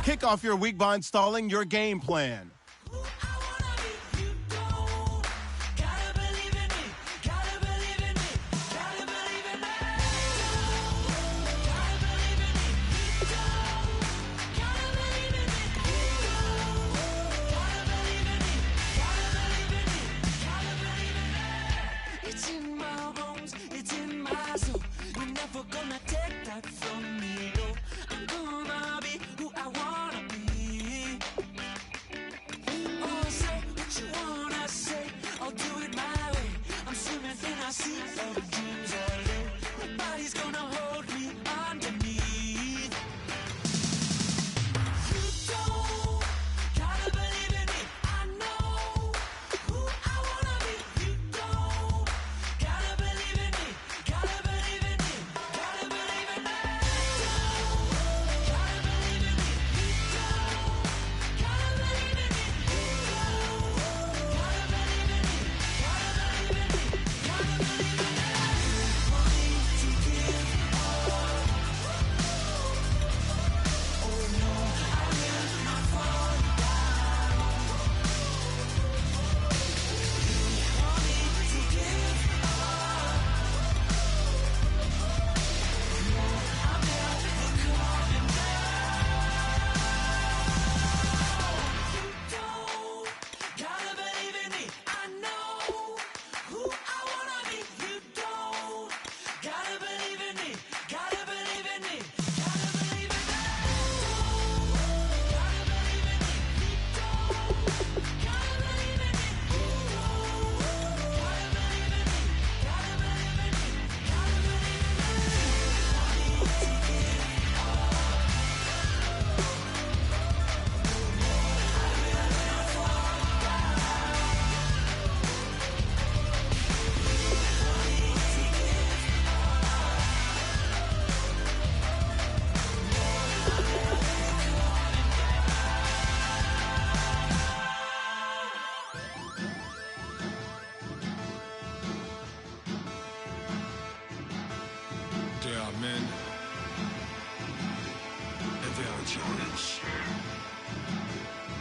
Kick off your week by installing your game plan.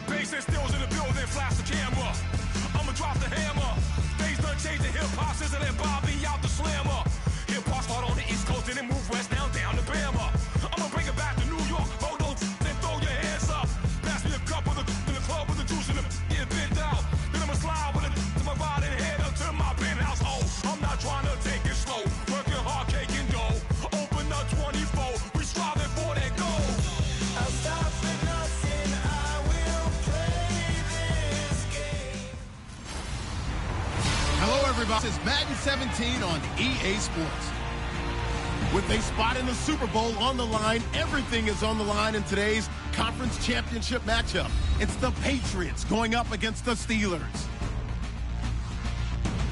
Bass stills in the building, flash the camera. I'ma drop the hammer. Things done changed the hip-hop, scissor and Bobby out the slammer. Hip-hop start on the East Coast and then move west down to Bama. I'ma bring it back to New York, hold those and throw your hands up. Pass me a cup of the in the club with the juice in the get bent out. Then I'ma slide with it to my body and head up to my penthouse. Oh, I'm not trying to take it slow, working hard, cake and dough. Open up 24, we striving for that goal. I'll stop for nothing, I will play this game. Hello, everybody. This is Madden 17 on EA Sports. With a spot in the Super Bowl on the line, everything is on the line in today's conference championship matchup. It's the Patriots going up against the Steelers.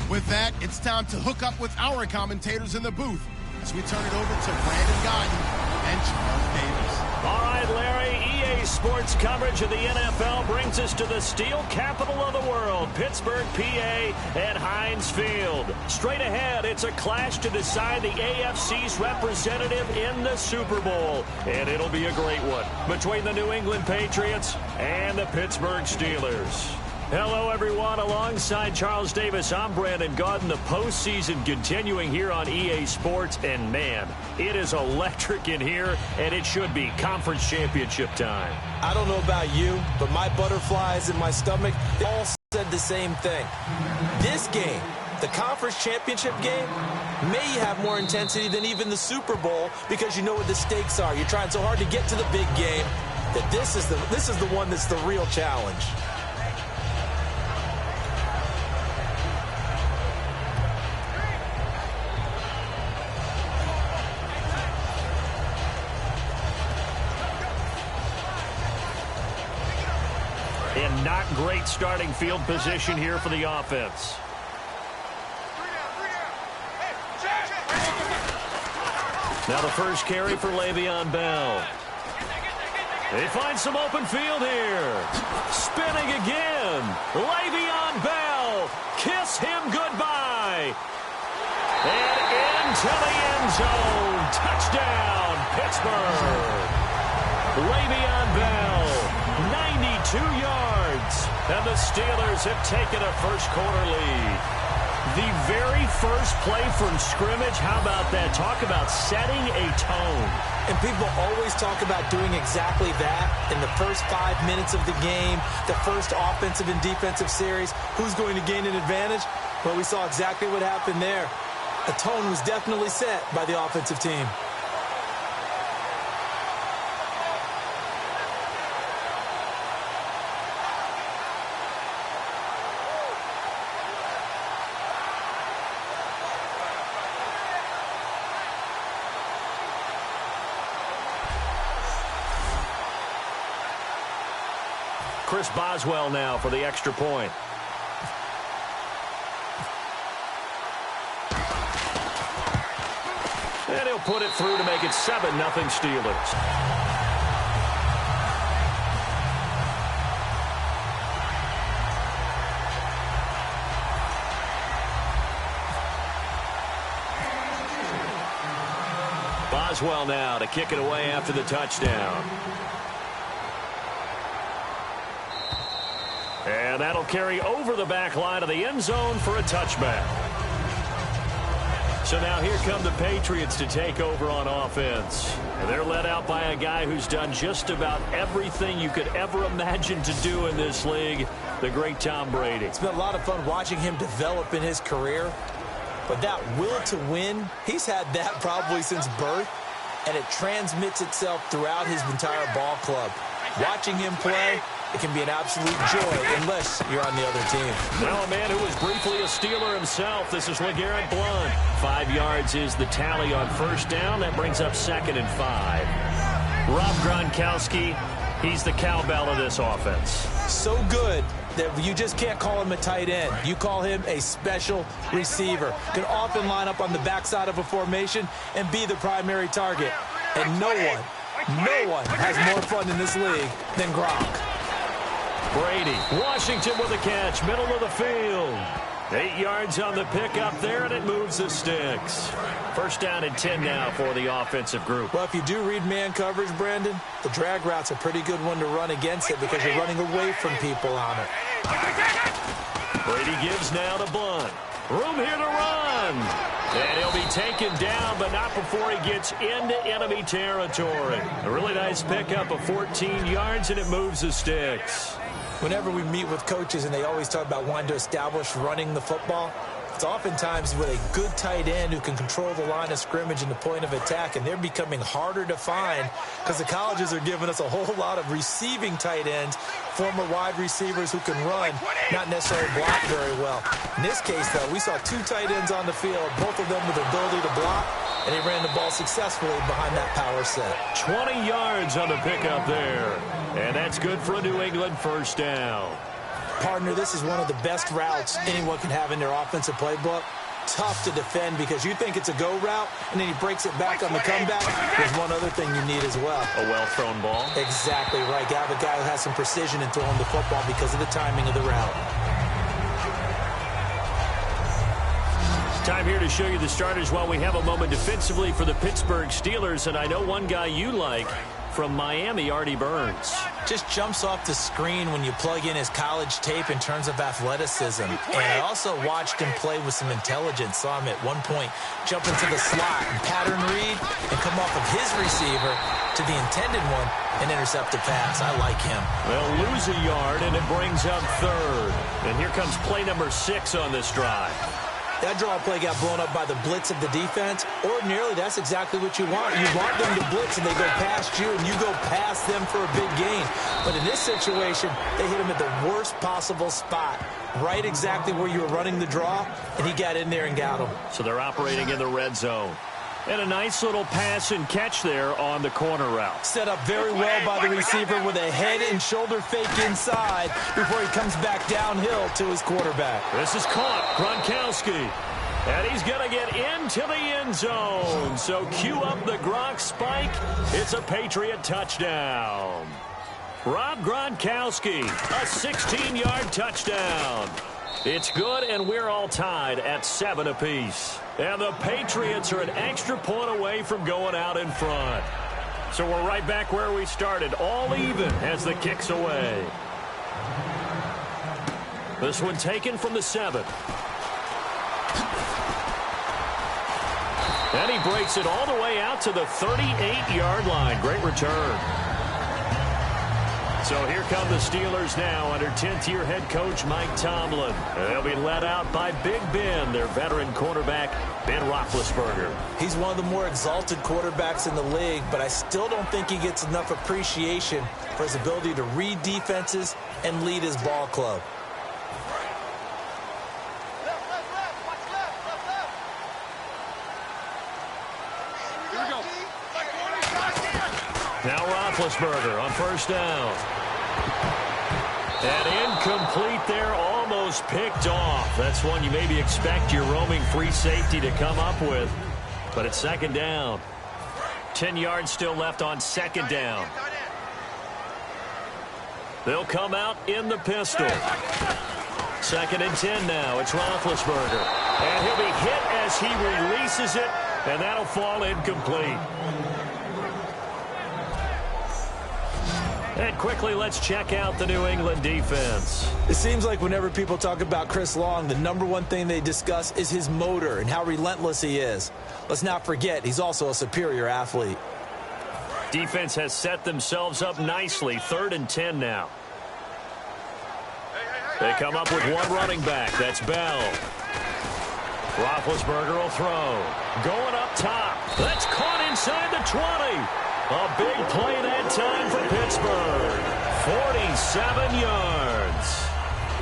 With that, it's time to hook up with our commentators in the booth as we turn it over to Brandon Godden and Charles Davis. All right, Larry, EA Sports coverage of the NFL brings us to the steel capital of the world, Pittsburgh, PA, at Heinz Field. Straight ahead, it's a clash to decide the AFC's representative in the Super Bowl, and it'll be a great one between the New England Patriots and the Pittsburgh Steelers. Hello, everyone. Alongside Charles Davis, I'm Brandon Godden. The postseason continuing here on EA Sports. And, man, it is electric in here, and it should be conference championship time. I don't know about you, but my butterflies in my stomach, they all said the same thing. This game, the conference championship game, may have more intensity than even the Super Bowl because you know what the stakes are. You're trying so hard to get to the big game that this is the one that's the real challenge. And not great starting field position here for the offense. Now the first carry for Le'Veon Bell. They find some open field here. Spinning again. Le'Veon Bell. Kiss him goodbye. And into the end zone. Touchdown, Pittsburgh. Le'Veon Bell 2 yards. And the Steelers have taken a first-quarter lead. The very first play from scrimmage, how about that? Talk about setting a tone. And people always talk about doing exactly that in the first 5 minutes of the game, the first offensive and defensive series. Who's going to gain an advantage? Well, we saw exactly what happened there. A tone was definitely set by the offensive team. Chris Boswell now for the extra point. And he'll put it through to make it 7-0 Steelers. Boswell now to kick it away after the touchdown. And that'll carry over the back line of the end zone for a touchback. So now here come the Patriots to take over on offense. And they're led out by a guy who's done just about everything you could ever imagine to do in this league, the great Tom Brady. It's been a lot of fun watching him develop in his career. But that will to win, he's had that probably since birth. And it transmits itself throughout his entire ball club. Watching him play, it can be an absolute joy unless you're on the other team. Now a man who was briefly a Steeler himself. This is LeGarrette Blount. 5 yards is the tally on first down. That brings up 2nd and 5. Rob Gronkowski, he's the cowbell of this offense. So good that you just can't call him a tight end. You call him a special receiver. Can often line up on the backside of a formation and be the primary target. And no one has more fun in this league than Gronk. Brady, Washington with a catch, middle of the field. 8 yards on the pickup there, and it moves the sticks. First down and 10 now for the offensive group. Well, if you do read man coverage, Brandon, the drag route's a pretty good one to run against it because you're running away from people on it. Brady gives now to Blount. Room here to run. And he'll be taken down, but not before he gets into enemy territory. A really nice pickup of 14 yards, and it moves the sticks. Whenever we meet with coaches and they always talk about wanting to establish running the football, it's oftentimes with a good tight end who can control the line of scrimmage and the point of attack, and they're becoming harder to find because the colleges are giving us a whole lot of receiving tight ends, former wide receivers who can run, not necessarily block very well. In this case, though, we saw 2 tight ends on the field, both of them with the ability to block, and he ran the ball successfully behind that power set. 20 yards on the pickup there, and that's good for a New England first down. Partner, this is one of the best routes anyone can have in their offensive playbook. Tough to defend because you think it's a go route, and then he breaks it back on the comeback. There's one other thing you need as well. A well-thrown ball. Exactly right. You have a guy who has some precision in throwing the football because of the timing of the route. Time here to show you the starters while we have a moment defensively for the Pittsburgh Steelers, and I know one guy you like from Miami, Artie Burns. Just jumps off the screen when you plug in his college tape in terms of athleticism. And I also watched him play with some intelligence. Saw him at one point jump into the slot and pattern read and come off of his receiver to the intended one and intercept a pass. I like him. They'll lose a yard, and it brings up 3rd. And here comes play number 6 on this drive. That draw play got blown up by the blitz of the defense. Ordinarily, that's exactly what you want. You want them to blitz, and they go past you, and you go past them for a big gain. But in this situation, they hit him at the worst possible spot, right exactly where you were running the draw, and he got in there and got him. So they're operating in the red zone. And a nice little pass and catch there on the corner route. Set up very well by the receiver with a head and shoulder fake inside before he comes back downhill to his quarterback. This is caught. Gronkowski. And he's going to get into the end zone. So cue up the Gronk spike. It's a Patriot touchdown. Rob Gronkowski, a 16-yard touchdown. It's good, and we're all tied at 7 apiece. And the Patriots are an extra point away from going out in front. So we're right back where we started, all even as the kick's away. This one taken from the 7. And he breaks it all the way out to the 38-yard line. Great return. So here come the Steelers now under 10th-year head coach Mike Tomlin. They'll be led out by Big Ben, their veteran quarterback, Ben Roethlisberger. He's one of the more exalted quarterbacks in the league, but I still don't think he gets enough appreciation for his ability to read defenses and lead his ball club. Now Roethlisberger on first down. And incomplete there, almost picked off. That's one you maybe expect your roaming free safety to come up with. But it's second down. 10 yards still left on second down. They'll come out in the pistol. Second and 10 now. It's Roethlisberger. And he'll be hit as he releases it, and that'll fall incomplete. And quickly, let's check out the New England defense. It seems like whenever people talk about Chris Long, the number one thing they discuss is his motor and how relentless he is. Let's not forget, he's also a superior athlete. Defense has set themselves up nicely. 3rd and 10 now. They come up with one running back. That's Bell. Roethlisberger will throw. Going up top. That's caught inside the 20. A big play that time for Pittsburgh. 47 yards.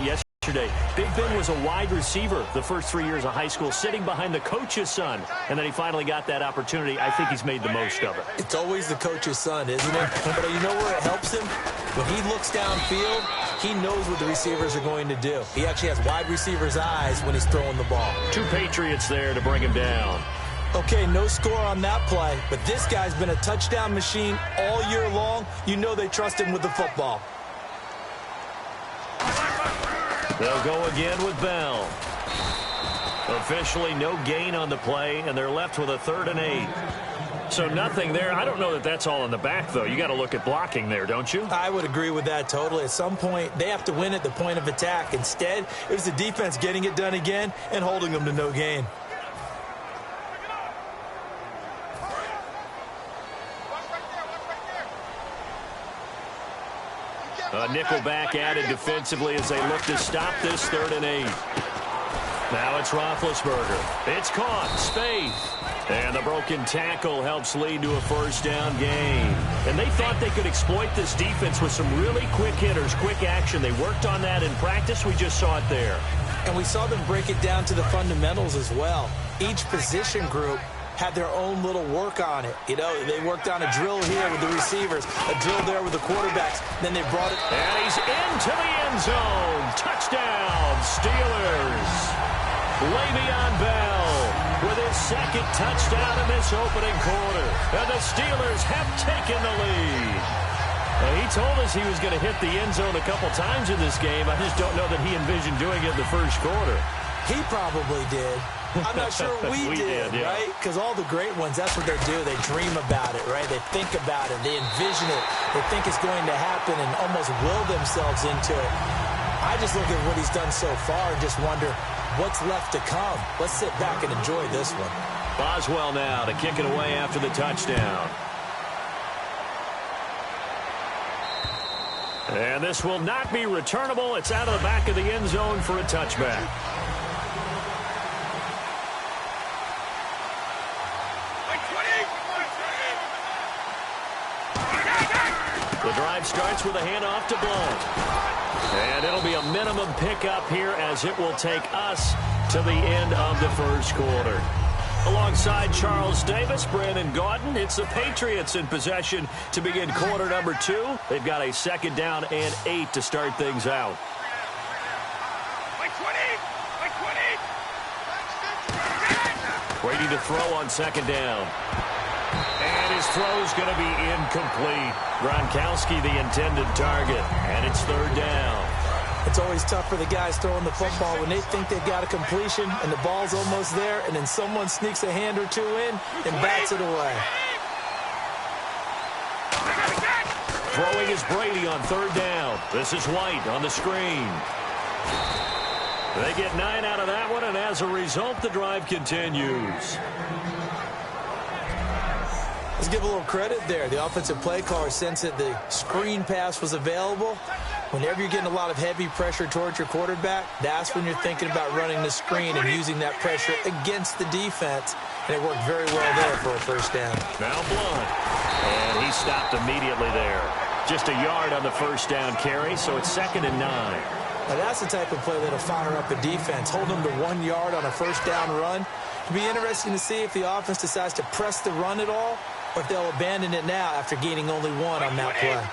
Yesterday, Big Ben was a wide receiver the first 3 years of high school, sitting behind the coach's son. And then he finally got that opportunity. I think he's made the most of it. It's always the coach's son, isn't it? But you know where it helps him? When he looks downfield, he knows what the receivers are going to do. He actually has wide receivers' eyes when he's throwing the ball. 2 Patriots there to bring him down. Okay, no score on that play, but this guy's been a touchdown machine all year long. You know they trust him with the football. They'll go again with Bell. Officially no gain on the play, and they're left with a 3rd and 8. So nothing there. I don't know that that's all in the back, though. You got to look at blocking there, don't you? I would agree with that totally. At some point, they have to win at the point of attack. Instead, it was the defense getting it done again and holding them to no gain. A nickel back added defensively as they look to stop this 3rd and 8. Now it's Roethlisberger. It's caught. Space. And the broken tackle helps lead to a first down gain. And they thought they could exploit this defense with some really quick hitters, quick action. They worked on that in practice. We just saw it there. And we saw them break it down to the fundamentals as well. Each position group had their own little work on it. You know, they worked on a drill here with the receivers, a drill there with the quarterbacks. Then they brought it. And he's into the end zone. Touchdown, Steelers. Le'Veon Bell with his 2nd touchdown in this opening quarter. And the Steelers have taken the lead. He told us he was going to hit the end zone a couple times in this game. I just don't know that he envisioned doing it in the first quarter. He probably did. I'm not sure we did, yeah. right? Because all the great ones, that's what they do. They dream about it, right? They think about it. They envision it. They think it's going to happen and almost will themselves into it. I just look at what he's done so far and just wonder what's left to come. Let's sit back and enjoy this one. Boswell now to kick it away after the touchdown. And this will not be returnable. It's out of the back of the end zone for a touchback. The drive starts with a handoff to Blount. And it'll be a minimum pickup here as it will take us to the end of the first quarter. Alongside Charles Davis, Brandon Gaudin, it's the Patriots in possession to begin quarter number 2. They've got a 2nd down and 8 to start things out. Waiting to throw on 2nd down. And his throw is going to be incomplete. Gronkowski the intended target, and it's 3rd down. It's always tough for the guys throwing the football when they think they've got a completion and the ball's almost there, and then someone sneaks a hand or two in and bats it away. Throwing is Brady on 3rd down. This is White on the screen. They get 9 out of that one, and as a result, the drive continues. Let's give a little credit there. The offensive play caller sensed that the screen pass was available. Whenever you're getting a lot of heavy pressure towards your quarterback, that's when you're thinking about running the screen and using that pressure against the defense. And it worked very well there for a first down. Now Blunt. And he stopped immediately there. Just a yard on the first down carry, so it's 2nd and 9. Now that's the type of play that'll fire up a defense. Hold them to 1 yard on a first down run. It'll be interesting to see if the offense decides to press the run at all, or if they'll abandon it now after gaining only 1 on that play.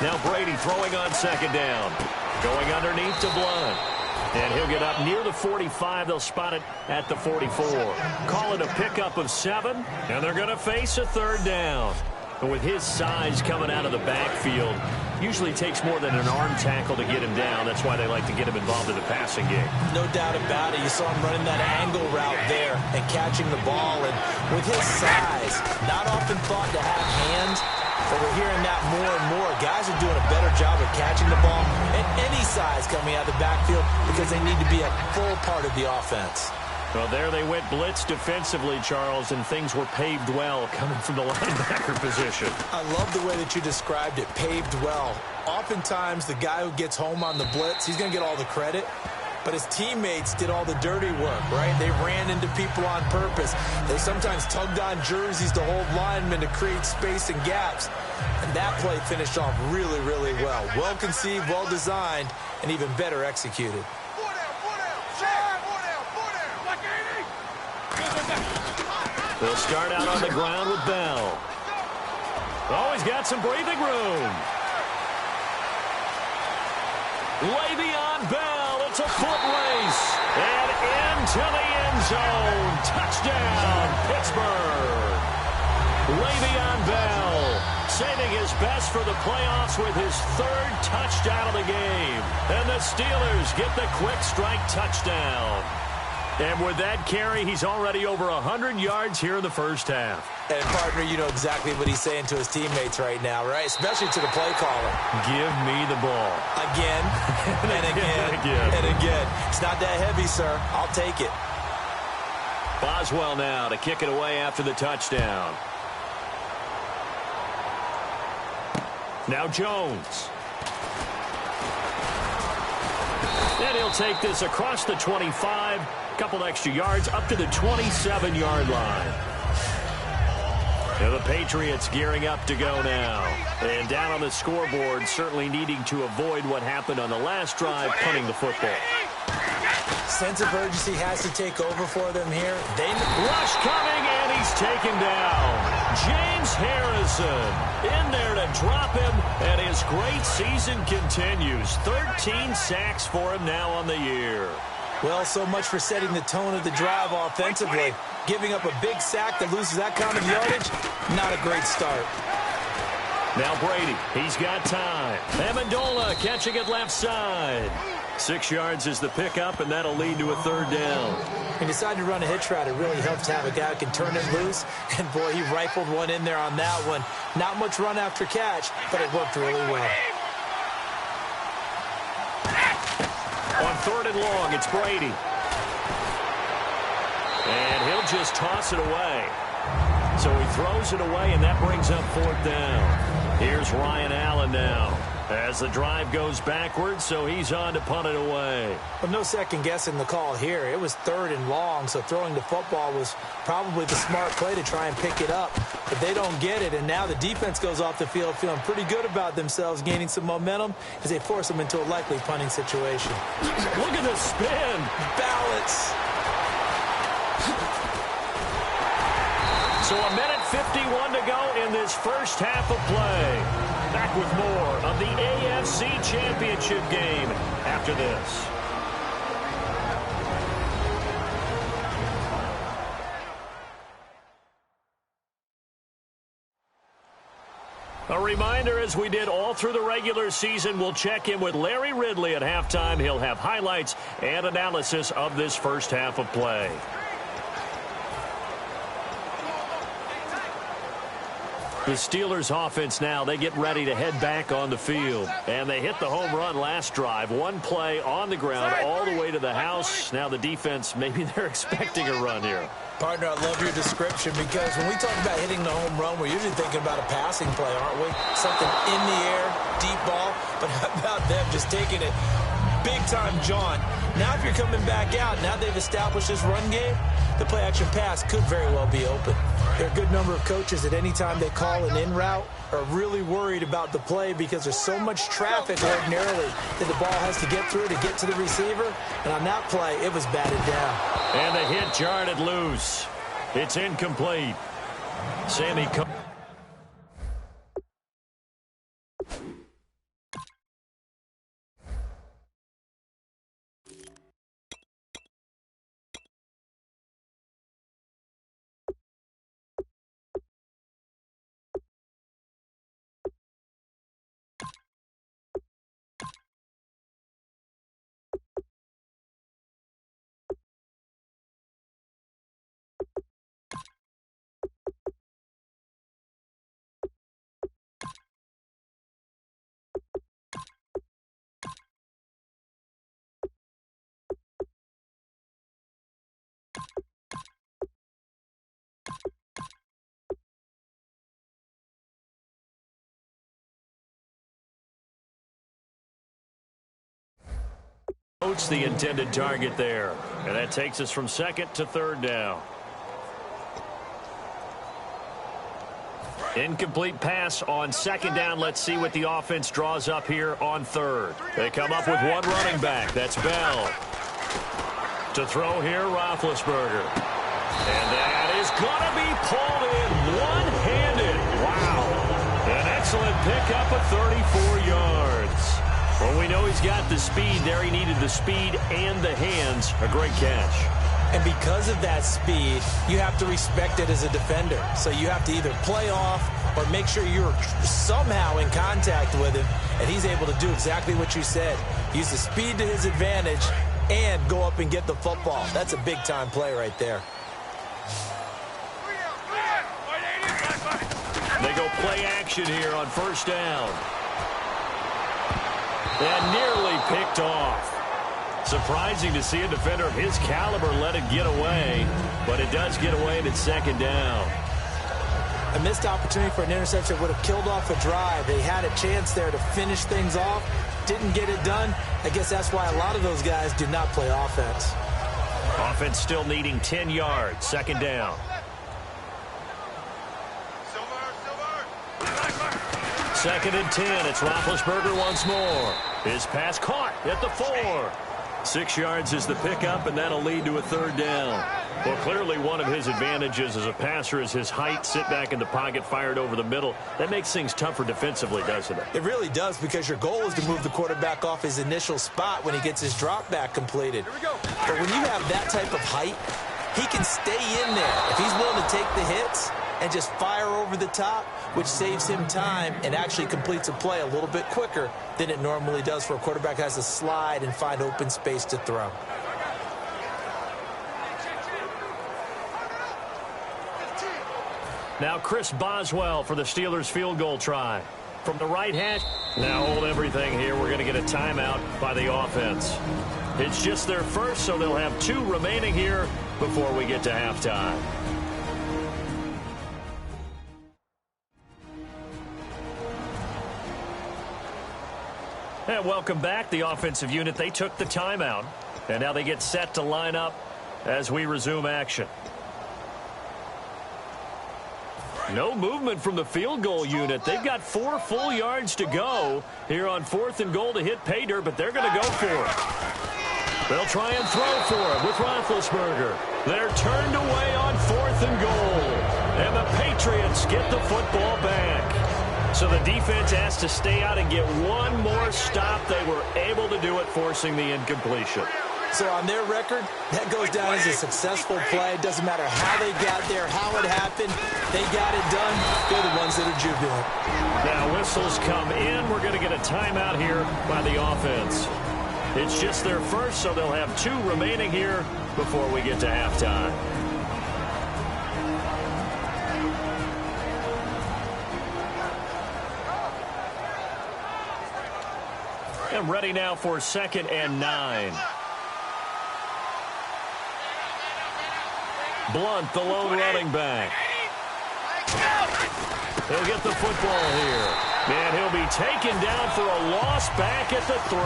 Now Brady throwing on 2nd down. Going underneath to Blunt. And he'll get up near the 45. They'll spot it at the 44. Call it a pickup of 7, and they're going to face a 3rd down. But with his size coming out of the backfield, usually takes more than an arm tackle to get him down. That's why they like to get him involved in the passing game. No doubt about it. You saw him running that angle route there and catching the ball. And with his size, not often thought to have hands, but we're hearing that more and more. Guys are doing a better job of catching the ball at any size coming out of the backfield because they need to be a full part of the offense. Well, there they went blitz defensively, Charles, and things were paved well coming from the linebacker position. I love the way that you described it, paved well. Oftentimes, the guy who gets home on the blitz, he's going to get all the credit. But his teammates did all the dirty work, right? They ran into people on purpose. They sometimes tugged on jerseys to hold linemen to create space and gaps. And that play finished off really, really well. Well conceived, well designed, and even better executed. They'll start out on the ground with Bell. Oh, he's got some breathing room. Le'Veon Bell, it's a foot race. And into the end zone. Touchdown, Pittsburgh. Le'Veon Bell saving his best for the playoffs with his 3rd touchdown of the game. And the Steelers get the quick strike touchdown. And with that carry, he's already over 100 yards here in the first half. And, partner, you know exactly what he's saying to his teammates right now, right? Especially to the play caller. Give me the ball. Again, and again, and again. It's not that heavy, sir. I'll take it. Boswell now to kick it away after the touchdown. Now Jones. And he'll take this across the 25. Couple extra yards up to the 27-yard line. And the Patriots gearing up to go now. And down on the scoreboard, certainly needing to avoid what happened on the last drive, punting the football. Sense of urgency has to take over for them here. Rush coming, and he's taken down. James Harrison in there to drop him, and his great season continues. 13 sacks for him now on the year. Well, so much for setting the tone of the drive offensively. Giving up a big sack that loses that kind of yardage, not a great start. Now Brady, he's got time. Amendola catching it left side. 6 yards is the pickup, and that'll lead to a 3rd down. He decided to run a hitch route. It really helps to have a guy who can turn it loose. And, boy, he rifled one in there on that one. Not much run after catch, but it worked really well. On 3rd and long, it's Brady. And he'll just toss it away. So he throws it away, and that brings up 4th down. Here's Ryan Allen now as the drive goes backwards, so he's on to punt it away. Well, no second guessing the call here. It was 3rd and long, so throwing the football was probably the smart play to try and pick it up. But they don't get it, and now the defense goes off the field feeling pretty good about themselves, gaining some momentum as they force them into a likely punting situation. Look at the spin. Balance. So a minute 51 to go in this first half of play. Back with more of the AFC Championship game after this. A reminder, as we did all through the regular season, we'll check in with Larry Ridley at halftime. He'll have highlights and analysis of this first half of play. The Steelers offense now, they get ready to head back on the field. And they hit the home run last drive. One play on the ground all the way to the house. Now the defense, maybe they're expecting a run here. Partner, I love your description because when we talk about hitting the home run, we're usually thinking about a passing play, aren't we? Something in the air, deep ball. But how about them just taking it big time, John? Now if you're coming back out, now they've established this run game, the play-action pass could very well be open. There are a good number of coaches at any time they call an in route are really worried about the play because there's so much traffic ordinarily that the ball has to get through to get to the receiver. And on that play, it was batted down. And the hit jarred it loose. It's incomplete. Sammy Coach the intended target there. And that takes us from second to third down. Incomplete pass on second down. Let's see what the offense draws up here on third. They come up with one running back. That's Bell. To throw here, Roethlisberger. And that is going to be pulled in one-handed. Wow. An excellent pickup of 34 yards. Well, we know he's got the speed there. He needed the speed and the hands. A great catch. And because of that speed, you have to respect it as a defender. So you have to either play off or make sure you're somehow in contact with him. And he's able to do exactly what you said. Use the speed to his advantage and go up and get the football. That's a big-time play right there. They go play action here on first down. And nearly picked off. Surprising to see a defender of his caliber let it get away, but it does get away and it's second down. A missed opportunity for an interception would have killed off a drive. They had a chance there to finish things off, didn't get it done. I guess that's why a lot of those guys do not play offense. Offense still needing 10 yards, second down. Second and 10, it's Roethlisberger once more. His pass caught at the 4. 6 yards is the pickup, and that'll lead to a third down. Well, clearly one of his advantages as a passer is his height, sit back in the pocket, fired over the middle. That makes things tougher defensively, doesn't it? It really does, because your goal is to move the quarterback off his initial spot when he gets his drop back completed. But when you have that type of height, he can stay in there. If he's willing to take the hits and just fire over the top, which saves him time and actually completes a play a little bit quicker than it normally does for a quarterback who has to slide and find open space to throw. Now Chris Boswell for the Steelers field goal try. From the right hash. Now hold everything here. We're going to get a timeout by the offense. It's just their first, so they'll have 2 remaining here before we get to halftime. And welcome back. The offensive unit, they took the timeout. And now they get set to line up as we resume action. No movement from the field goal unit. They've got 4 full yards to go here on 4th and goal to hit pay dirt, but they're going to go for it. They'll try and throw for it with Roethlisberger. They're turned away on 4th and goal. And the Patriots get the football back. So the defense has to stay out and get one more stop. They were able to do it, forcing the incompletion. So on their record, that goes down as a successful play. It doesn't matter how they got there, how it happened. They got it done. They're the ones that are jubilant. Now whistles come in. We're going to get a timeout here by the offense. It's just their first, so they'll have 2 remaining here before we get to halftime. ready now for 2nd and 9. Blunt, the lone running back. He'll get the football here. And he'll be taken down for a loss back at the 3.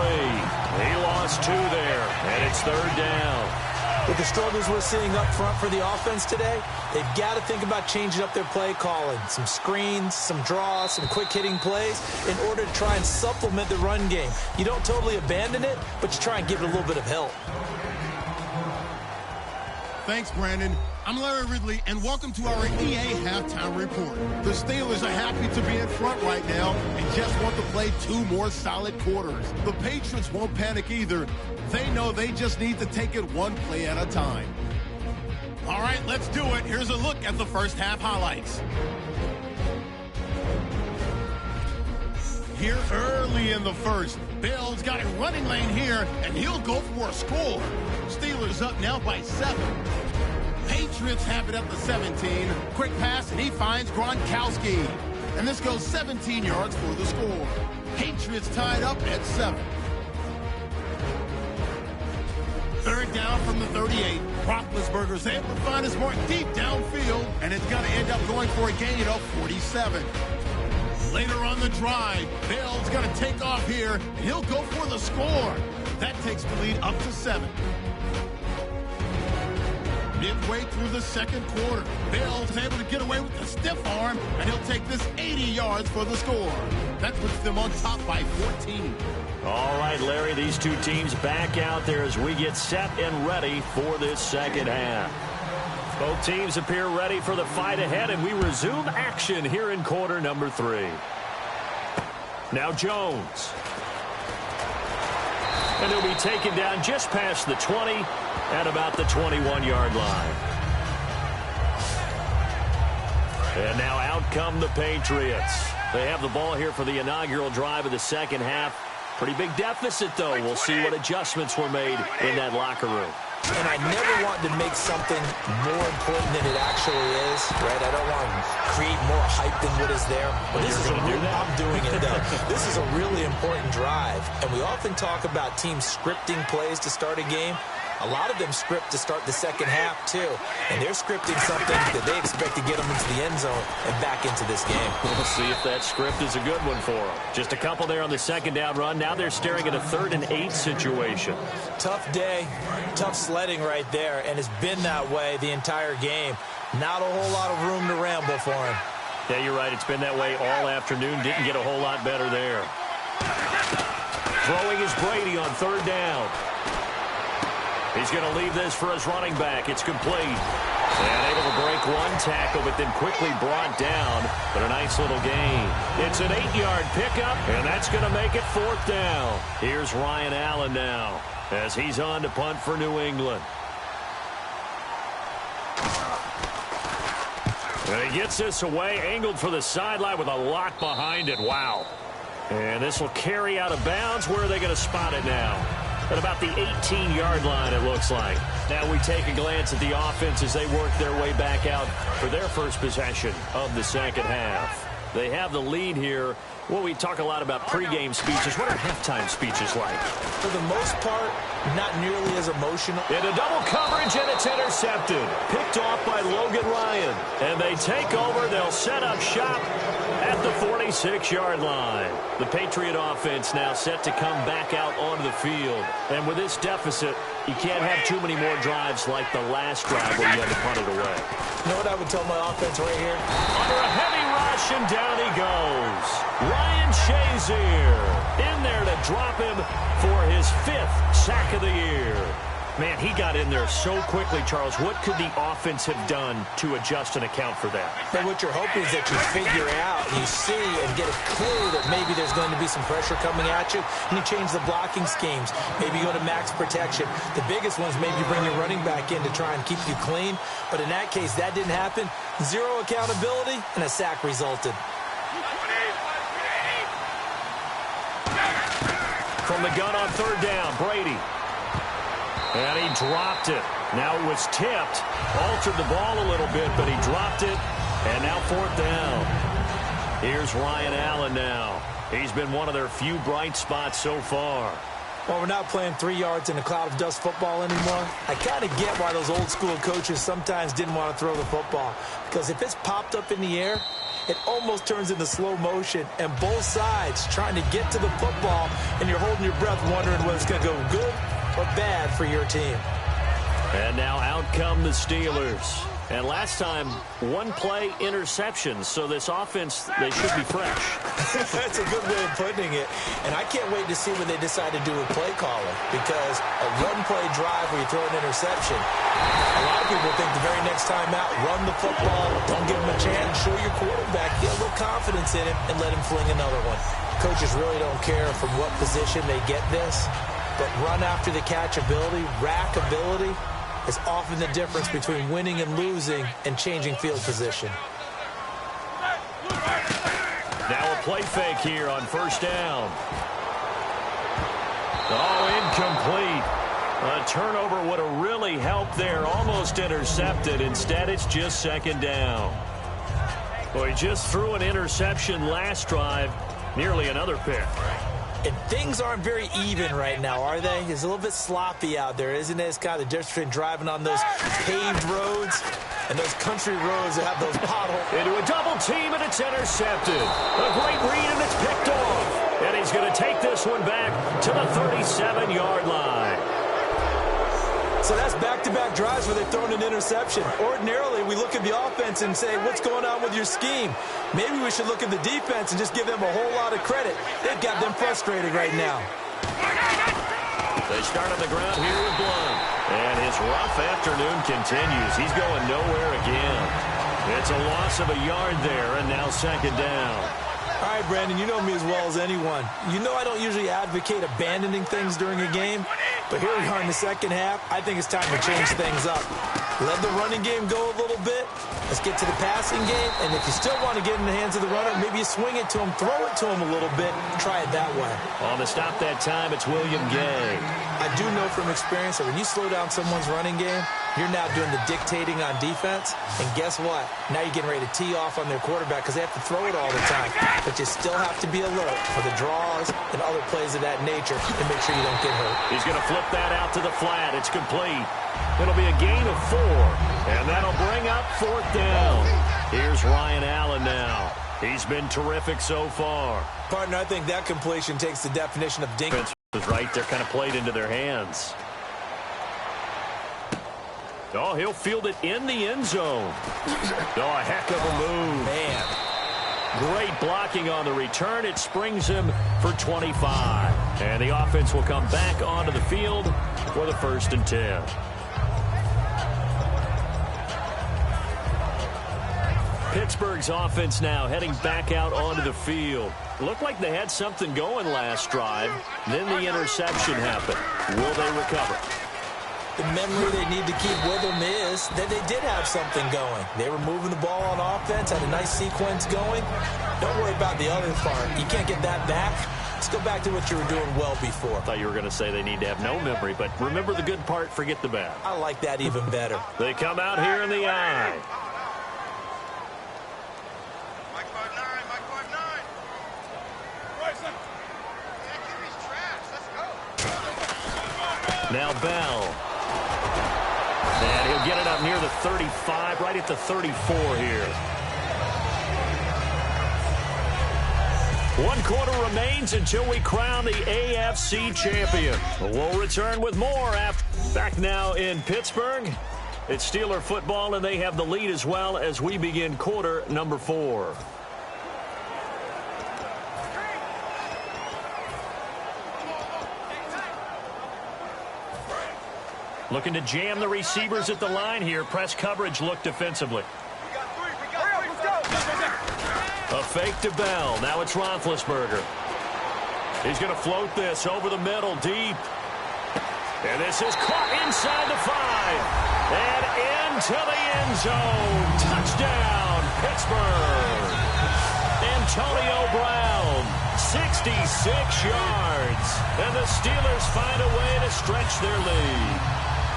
He lost 2 there, and it's 3rd down. With the struggles we're seeing up front for the offense today, they've got to think about changing up their play calling. Some screens, some draws, some quick-hitting plays in order to try and supplement the run game. You don't totally abandon it, but you try and give it a little bit of help. Thanks, Brandon. I'm Larry Ridley, and welcome to our EA Halftime Report. The Steelers are happy to be in front right now and just want to play 2 more solid quarters. The Patriots won't panic either. They know they just need to take it 1 play at a time. All right, let's do it. Here's a look at the first half highlights. Here early in the first, Bell's got a running lane here, and he'll go for a score. Steelers up now by 7. Patriots have it at the 17. Quick pass, and he finds Gronkowski. And this goes 17 yards for the score. Patriots tied up at 7. 3rd down from the 38. Roethlisberger's able to find his mark deep downfield, and it's going to end up going for a gain of 47. Later on the drive, Bell's going to take off here, and he'll go for the score. That takes the lead up to 7. Midway through the second quarter, Bell's able to get away with a stiff arm, and he'll take this 80 yards for the score. That puts them on top by 14. All right, Larry, these 2 teams back out there as we get set and ready for this second half. Both teams appear ready for the fight ahead, and we resume action here in quarter number 3. Now Jones. And he'll be taken down just past the 20 at about the 21-yard line. And now out come the Patriots. They have the ball here for the inaugural drive of the second half. Pretty big deficit, though. We'll see what adjustments were made in that locker room. And I never want to make something more important than it actually is, right? I don't want to create more hype than what is there. But this is I'm doing it, though. This is a really important drive. And we often talk about teams scripting plays to start a game. A lot of them script to start the second half, too. And they're scripting something that they expect to get them into the end zone and back into this game. We'll see if that script is a good one for them. Just a couple there on the second down run. Now they're staring at a 3rd and 8 situation. Tough day, tough sledding right there, and it's been that way the entire game. Not a whole lot of room to ramble for him. Yeah, you're right. It's been that way all afternoon. Didn't get a whole lot better there. Throwing is Brady on 3rd down. He's going to leave this for his running back. It's complete. And able to break 1 tackle, but then quickly brought down. But a nice little gain. It's an 8-yard pickup, and that's going to make it 4th down. Here's Ryan Allen now as he's on to punt for New England. And he gets this away, angled for the sideline with a lock behind it. Wow. And this will carry out of bounds. Where are they going to spot it now? At about the 18-yard line, it looks like. Now we take a glance at the offense as they work their way back out for their first possession of the second half. They have the lead here. Well, we talk a lot about pregame speeches. What are halftime speeches like? For the most part, not nearly as emotional. Into double coverage, and it's intercepted. Picked off by Logan Ryan. And they take over. They'll set up shop at the 46-yard line. The Patriot offense now set to come back out onto the field. And with this deficit, you can't have too many more drives like the last drive where you had to punt it away. You know what I would tell my offense right here? Under a heavy rush, and down he goes. Ryan Shazier in there to drop him for his 5th sack of the year. Man, he got in there so quickly, Charles. What could the offense have done to adjust and account for that? But what you're hoping is that you figure out, you see, and get a clue that maybe there's going to be some pressure coming at you, and you change the blocking schemes. Maybe you go to max protection. The biggest one is maybe you bring your running back in to try and keep you clean. But in that case, that didn't happen. 0 accountability, and a sack resulted. From the gun on 3rd down, Brady. And he dropped it. Now it was tipped. Altered the ball a little bit, but he dropped it. And now 4th down. Here's Ryan Allen now. He's been one of their few bright spots so far. Well, we're not playing 3 yards in a cloud of dust football anymore. I kind of get why those old school coaches sometimes didn't want to throw the football. Because if it's popped up in the air, it almost turns into slow motion. And both sides trying to get to the football, and you're holding your breath wondering whether it's going to go good or bad for your team. And now out come the Steelers. And last time, one-play interceptions, so this offense, they should be fresh. That's a good way of putting it. And I can't wait to see what they decide to do with play calling, because a one-play drive where you throw an interception, a lot of people think the very next time out, run the football, don't give him a chance, show your quarterback, get a little confidence in him, and let him fling another one. Coaches really don't care from what position they get this, but run after the catch ability, rack ability, is often the difference between winning and losing and changing field position. Now a play fake here on first down. Oh, incomplete. A turnover would have really helped there. Almost intercepted. Instead, it's just second down. Well, he just threw an interception last drive. Nearly another pick. And things aren't very even right now, are they? It's a little bit sloppy out there, isn't it? It's kind of the difference between driving on those paved roads and those country roads that have those potholes. Into a double team, and it's intercepted. A great read, and it's picked off. And he's going to take this one back to the 37-yard line. So that's back-to-back drives where they've thrown an interception. Ordinarily, we look at the offense and say, what's going on with your scheme? Maybe we should look at the defense and just give them a whole lot of credit. They've got them frustrated right now. They start on the ground here with Blunt. And his rough afternoon continues. He's going nowhere again. It's a loss of a yard there, and now second down. All right, Brandon, you know me as well as anyone. You know I don't usually advocate abandoning things during a game, but here we are in the second half. I think it's time to change things up. Let the running game go a little bit. Let's get to the passing game, and if you still want to get in the hands of the runner, maybe you swing it to him, throw it to him a little bit, try it that way. On the stop that time, it's William Gay. I do know from experience that when you slow down someone's running game, you're now doing the dictating on defense, and guess what? Now you're getting ready to tee off on their quarterback because they have to throw it all the time. But you still have to be alert for the draws and other plays of that nature and make sure you don't get hurt. He's going to flip that out to the flat. It's complete. It'll be a gain of 4, and that'll bring up fourth down. Here's Ryan Allen now. He's been terrific so far. Partner, I think that completion takes the definition of dink. Right, they're kind of played into their hands. Oh, he'll field it in the end zone. Oh, a heck of a move. Man. Great blocking on the return. It springs him for 25. And the offense will come back onto the field for the 1st and 10. Pittsburgh's offense now heading back out onto the field. Looked like they had something going last drive. Then the interception happened. Will they recover? The memory they need to keep with them is that they did have something going. They were moving the ball on offense, had a nice sequence going. Don't worry about the other part. You can't get that back. Let's go back to what you were doing well before. I thought you were going to say they need to have no memory, but remember the good part, forget the bad. I like that even better. They come out here in the eye. Now Bell. And he'll get it up near the 35, right at the 34 here. 1 quarter remains until we crown the AFC champion. We'll return with more after. Back now in Pittsburgh. It's Steeler football, and they have the lead as well as we begin quarter number 4. Looking to jam the receivers at the line here. Press coverage look defensively. A fake to Bell. Now it's Roethlisberger. He's going to float this over the middle deep. And this is caught inside the 5. And into the end zone. Touchdown, Pittsburgh. Antonio Brown, 66 yards. And the Steelers find a way to stretch their lead.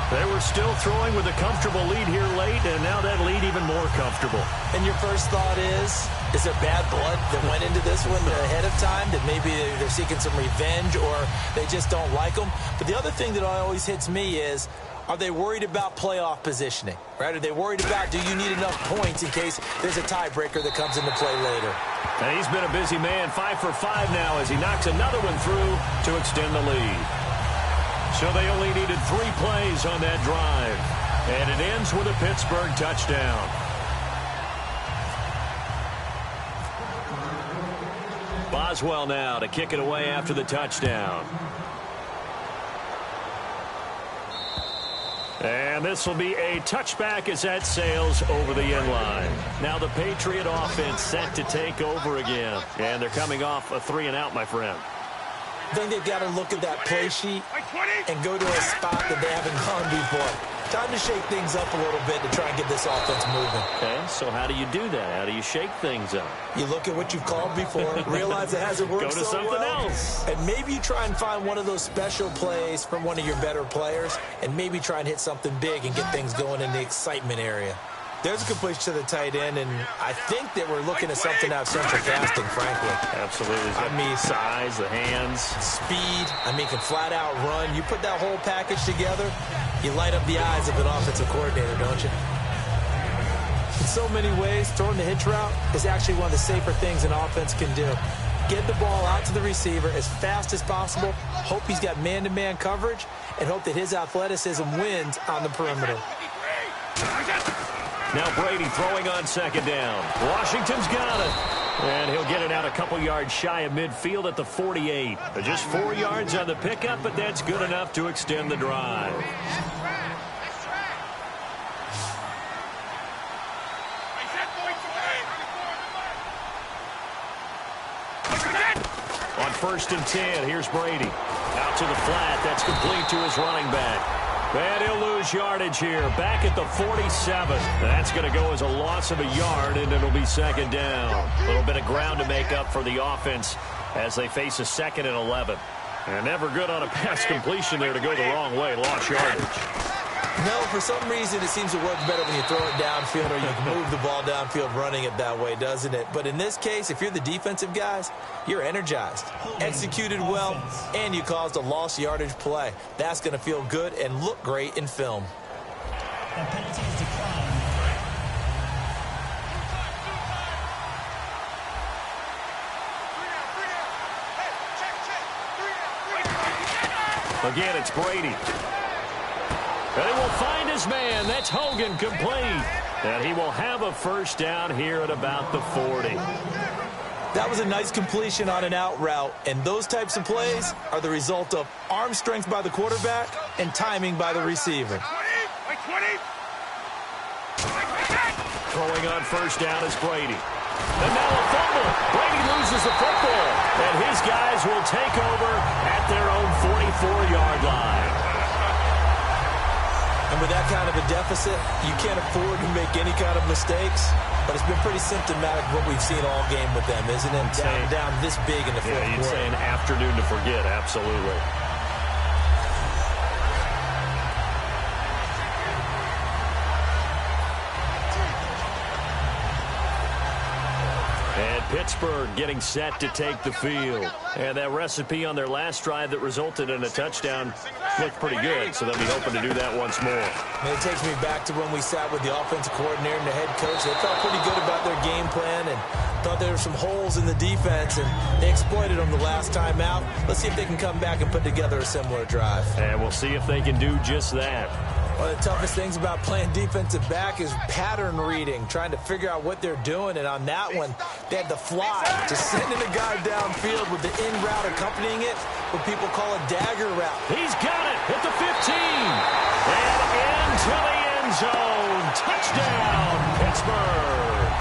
They were still throwing with a comfortable lead here late, and now that lead even more comfortable. And your first thought is there bad blood that went into this one ahead of time, that maybe they're seeking some revenge or they just don't like them? But the other thing that always hits me is, are they worried about playoff positioning, right? Are they worried about, do you need enough points in case there's a tiebreaker that comes into play later? And he's been a busy man, 5 for 5 now as he knocks another one through to extend the lead. So they only needed 3 plays on that drive. And it ends with a Pittsburgh touchdown. Boswell now to kick it away after the touchdown. And this will be a touchback as that sails over the end line. Now the Patriot offense set to take over again. And they're coming off a 3-and-out, my friend. I think they've got to look at that play sheet and go to a spot that they haven't gone before. Time to shake things up a little bit to try and get this offense moving. Okay, so how do you do that? How do you shake things up? You look at what you've called before, realize it hasn't worked so well. Go to something else. And maybe you try and find one of those special plays from one of your better players, and maybe try and hit something big and get things going in the excitement area. There's a completion to the tight end, and I think that we're looking at something out of central casting, frankly. Absolutely. I mean, size, the hands. Speed. I mean, can flat out run. You put that whole package together, you light up the eyes of an offensive coordinator, don't you? In so many ways, throwing the hitch route is actually one of the safer things an offense can do. Get the ball out to the receiver as fast as possible, hope he's got man-to-man coverage, and hope that his athleticism wins on the perimeter. Now Brady throwing on second down. Washington's got it. And he'll get it out a couple yards shy of midfield at the 48. Just 4 yards on the pickup, but that's good enough to extend the drive. On 1st and 10, here's Brady. Out to the flat. That's complete to his running back. And he'll lose yardage here. Back at the 47. That's going to go as a loss of a yard, and it'll be second down. A little bit of ground to make up for the offense as they face a 2nd and 11. And never good on a pass completion there to go the wrong way. Lost yardage. No, for some reason it seems to work better when you throw it downfield or you can move the ball downfield running it that way, doesn't it? But in this case, if you're the defensive guys, you're energized, executed well, and you caused a lost yardage play. That's going to feel good and look great in film. Again, it's Brady. And he will find his man. That's Hogan complete. And he will have a first down here at about the 40. That was a nice completion on an out route. And those types of plays are the result of arm strength by the quarterback and timing by the receiver. Throwing on first down is Brady. And now a fumble. Brady loses the football. And his guys will take over at their own 44-yard line. And with that kind of a deficit, you can't afford to make any kind of mistakes. But it's been pretty symptomatic of what we've seen all game with them, isn't it? Down this big in the fourth quarter. You'd say an afternoon to forget, absolutely. And Pittsburgh getting set to take the field. And that recipe on their last drive that resulted in a touchdown looked pretty good, so they'll be hoping to do that once more. And it takes me back to when we sat with the offensive coordinator and the head coach. They felt pretty good about their game plan and thought there were some holes in the defense, and they exploited them the last time out. Let's see if they can come back and put together a similar drive. And we'll see if they can do just that. One of the toughest things about playing defensive back is pattern reading, trying to figure out what they're doing. And on that one, they had the fly, just sending a guy downfield with the in route accompanying it, what people call a dagger route. He's got it at the 15. And into the end zone. Touchdown, Pittsburgh.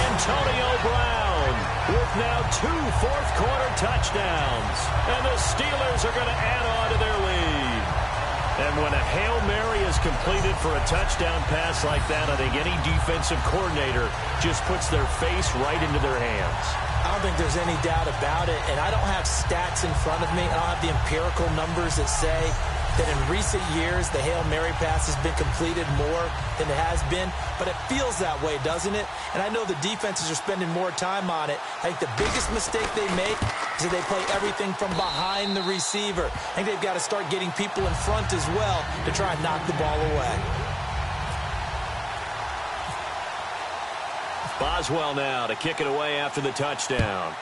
Antonio Brown with now 2 fourth-quarter touchdowns. And the Steelers are going to add on to their lead. And when a Hail Mary is completed for a touchdown pass like that, I think any defensive coordinator just puts their face right into their hands. I don't think there's any doubt about it, and I don't have stats in front of me. I don't have the empirical numbers that say that in recent years, the Hail Mary pass has been completed more than it has been, but it feels that way, doesn't it? And I know the defenses are spending more time on it. I think the biggest mistake they make is that they play everything from behind the receiver. I think they've got to start getting people in front as well to try and knock the ball away. Boswell now to kick it away after the touchdown.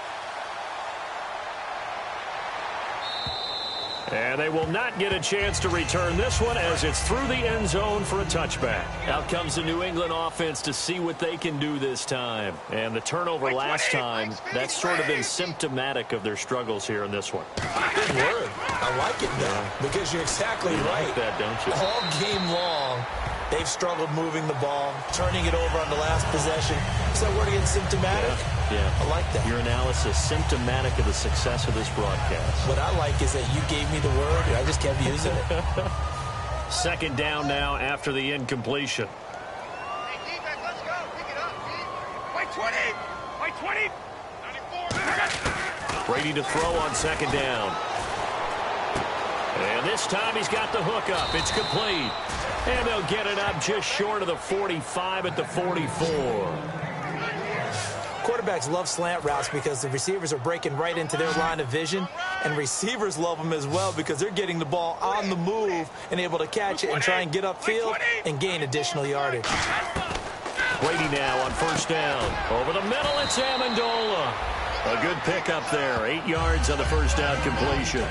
And they will not get a chance to return this one as it's through the end zone for a touchback. Out comes the New England offense to see what they can do this time. And the turnover last time, that's sort of been symptomatic of their struggles here in this one. Good word. I like it now because you're exactly right. Like that, don't you? All game long, they've struggled moving the ball, turning it over on the last possession. Is that word again, symptomatic? Yeah. I like that. Your analysis, symptomatic of the success of this broadcast. What I like is that you gave me the word, and I just kept using it. Second down now after the incompletion. Hey, defense, let's go. Pick it up, G. White 20. White 20. 94. Brady to throw on second down. And this time he's got the hook up. It's complete. And they'll get it up just short of the 45 at the 44. Quarterbacks love slant routes because the receivers are breaking right into their line of vision, and receivers love them as well because they're getting the ball on the move and able to catch it and try and get upfield and gain additional yardage. Brady now on first down. Over the middle, it's Amendola. A good pickup there. 8 yards on the first down completion.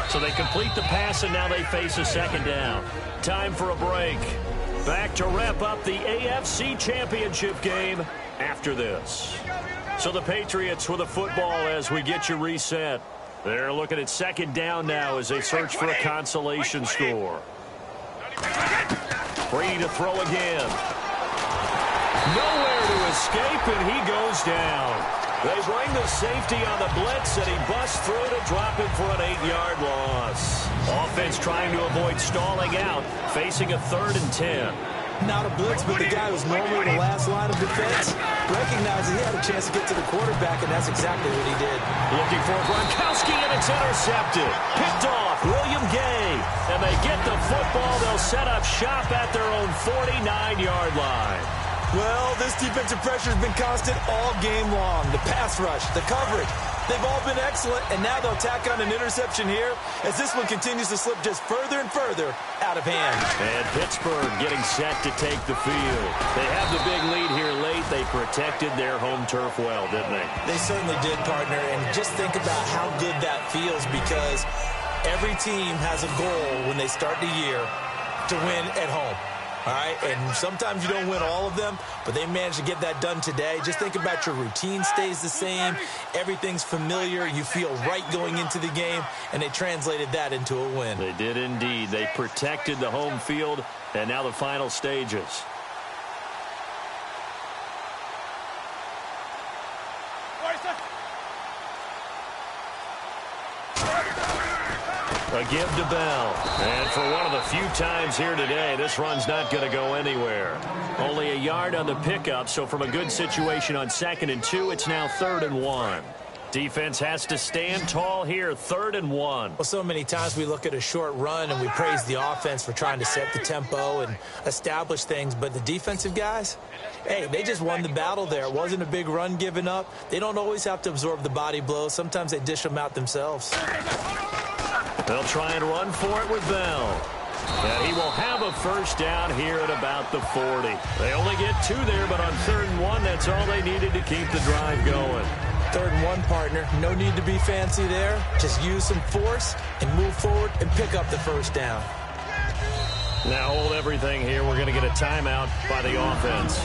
So they complete the pass, and now they face a second down. Time for a break. Back to wrap up the AFC Championship game after this. So the Patriots with the football as we get you reset. They're looking at second down now as they search for a consolation score. Brady to throw again. Nowhere to escape, and he goes down. They bring the safety on the blitz, and he busts through to drop him for an 8-yard loss. Offense trying to avoid stalling out, facing a 3rd and 10. Not a blitz, but the guy who's normally the last line of defense recognized he had a chance to get to the quarterback, and that's exactly what he did. Looking for Gronkowski, and it's intercepted. Picked off William Gay, and they get the football. They'll set up shop at their own 49-yard line. Well, this defensive pressure has been constant all game long. The pass rush, the coverage, they've all been excellent, and now they'll tack on an interception here as this one continues to slip just further and further out of hand. And Pittsburgh getting set to take the field. They have the big lead here late. They protected their home turf well, didn't they? They certainly did, partner, and just think about how good that feels because every team has a goal when they start the year to win at home. All right, and sometimes you don't win all of them, but they managed to get that done today. Just think about your routine stays the same. Everything's familiar. You feel right going into the game, and they translated that into a win. They did indeed. They protected the home field, and now the final stages. A give to Bell. And for one of the few times here today, this run's not going to go anywhere. Only a yard on the pickup, so from a good situation on 2nd and 2, it's now 3rd and 1. Defense has to stand tall here, 3rd and 1. Well, so many times we look at a short run and we praise the offense for trying to set the tempo and establish things, but the defensive guys, hey, they just won the battle there. It wasn't a big run given up. They don't always have to absorb the body blows. Sometimes they dish them out themselves. They'll try and run for it with Bell. And he will have a first down here at about the 40. They only get 2 there, but on 3rd and 1, that's all they needed to keep the drive going. 3rd and 1, partner. No need to be fancy there. Just use some force and move forward and pick up the first down. Now hold everything here. We're going to get a timeout by the offense.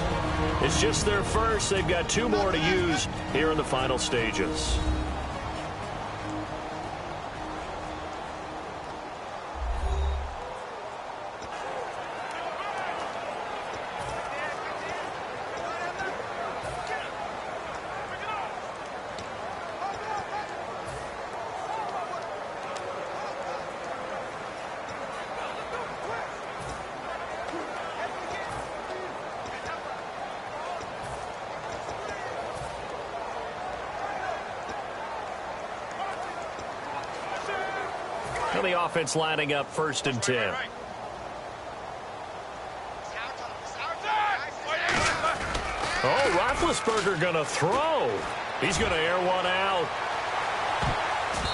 It's just their first. They've got 2 more to use here in the final stages. And the offense lining up 1st and 10. Oh, Roethlisberger going to throw. He's going to air one out.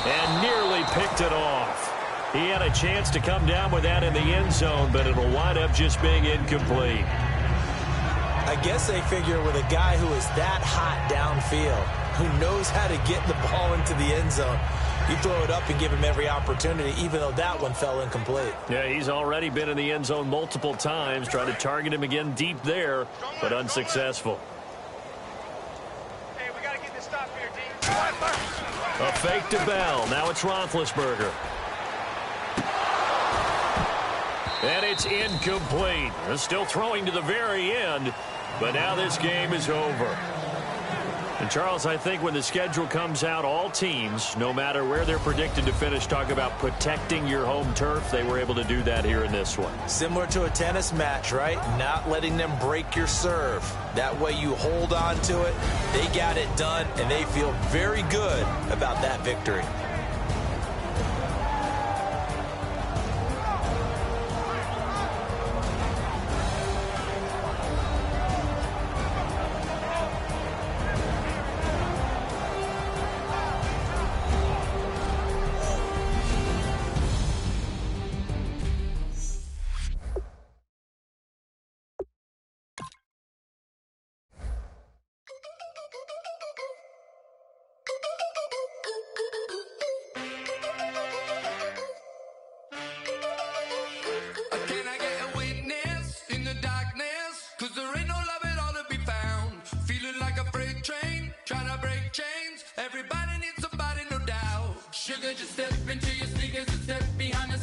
And nearly picked it off. He had a chance to come down with that in the end zone, but it'll wind up just being incomplete. I guess they figure with a guy who is that hot downfield, who knows how to get the ball into the end zone, you throw it up and give him every opportunity, even though that one fell incomplete. Yeah, he's already been in the end zone multiple times, tried to target him again deep there, but unsuccessful. Hey, we got to get this stop here, D. A fake to Bell. Now it's Roethlisberger. And it's incomplete. They're still throwing to the very end, but now this game is over. And, Charles, I think when the schedule comes out, all teams, no matter where they're predicted to finish, talk about protecting your home turf. They were able to do that here in this one. Similar to a tennis match, right? Not letting them break your serve. That way you hold on to it. They got it done, and they feel very good about that victory. Sugar, just step into your sneakers and step behind the